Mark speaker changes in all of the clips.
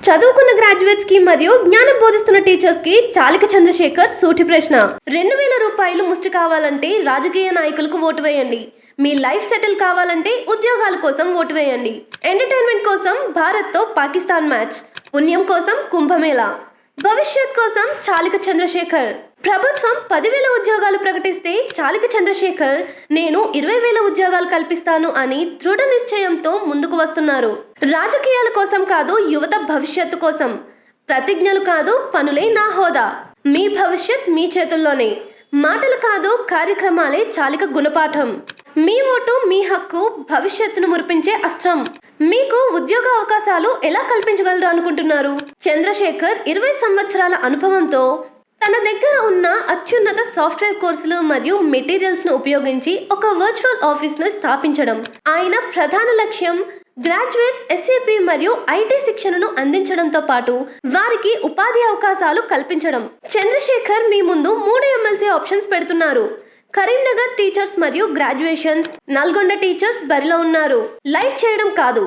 Speaker 1: చదువుకున్న గ్రాడ్యుయేట్స్ కి మరియు జ్ఞానం బోధిస్తున్న టీచర్స్ కి చాలిక చంద్రశేఖర్ సూటి ప్రశ్న. 2000 రూపాయలు ముష్టి కావాలంటే రాజకీయ నాయకులకు ఓటు వేయండి. మీ లైఫ్ సెటిల్ కావాలంటే ఉద్యోగాల కోసం ఓటు వేయండి. ఎంటర్టైన్మెంట్ కోసం భారత్తో పాకిస్తాన్ మ్యాచ్, పుణ్యం కోసం కుంభమేళా, భవిష్యత్ కోసం చాలిక చంద్రశేఖర్. ప్రభుత్వం 10,000 ఉద్యోగాలు ప్రకటిస్తే చాలిక చంద్రశేఖర్ నేను 20,000 ఉద్యోగాలు కల్పిస్తాను అని దృఢ నిశ్చయంతో ముందుకు వస్తున్నారు. రాజకీయాల కోసం కాదు, యువత భవిష్యత్తు కోసం. ప్రతిజ్ఞలు కాదు, పనులే నా హోదా. మీ భవిష్యత్ మీ చేతుల్లోనే. మాటలు కాదు, కార్యక్రమాలే చాలిక గుణపాఠం. మీ ఓటు మీ హక్కు, భవిష్యత్తును మురిపించే అస్త్రం. మీకు ఉద్యోగ అవకాశాలు ఎలా కల్పించగలరు అనుకుంటున్నారు? చంద్రశేఖర్ 20 సంవత్సరాల అనుభవంతో తన దగ్గర ఉన్న అత్యున్నత సాఫ్ట్వేర్ కోర్సులు మరియు మెటీరియల్స్ ను ఉపయోగించి ఒక వర్చువల్ ఆఫీస్ ను స్థాపించడం. ఆయన ప్రధాన లక్ష్యం గ్రాడ్యుయేట్స్ SAP మరియు IT శిక్షణను అందించడంతో పాటు వారికి ఉపాధి అవకాశాలు కల్పించడం. చంద్రశేఖర్ మీ ముందు 3 MLC ఆప్షన్స్ పెడుతున్నారు. కరీంనగర్ టీచర్స్ మరియు గ్రాడ్యుయేషన్స్, నల్గొండ టీచర్స్ బరిలో ఉన్నారు. లైక్ చేయడం కాదు,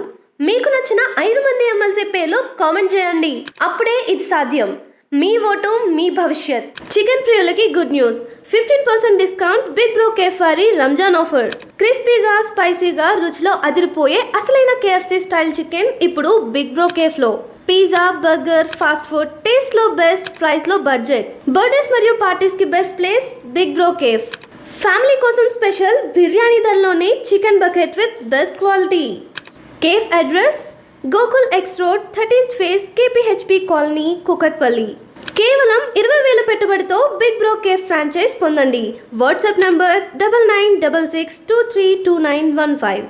Speaker 1: మీకు నచ్చిన 5 మంది MLC పేర్లు కామెంట్ చేయండి. అప్పుడే ఇది సాధ్యం. మీ ఓటు మీ భవిష్యత్. చికెన్ ప్రియులకి good news. 15% discount big bro cafe వారి రంజాన్ ఆఫర్. క్రిస్పీగా, స్పైసీగా, రుచిలో అదిరిపోయే అసలైన KFC స్టైల్ చికెన్ ఇప్పుడు బిగ్ బ్రో కేఫ్ లో. Pizza, burger, fast food, taste లో బెస్ట్, ప్రైస్ లో బడ్జెట్. బర్త్డేస్ మరియు పార్టీస్ కి best place big bro cafe. Family కోసం స్పెషల్ బిర్యానీ ధరలోనే chicken bucket with best quality. Cafe address Gokul X road, 13th phase, KPHP colony, Kukatpally. కేవలం 20,000 పెట్టుబడితో big bro cafe franchise పొందండి. WhatsApp number 9966232915.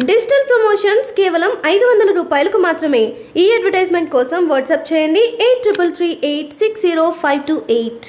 Speaker 1: Digital promotions కేవలం 500 రూపాయలకు మాత్రమే. ఈ అడ్వర్టైజ్మెంట్ కోసం వాట్సాప్ చేయండి 8338605228.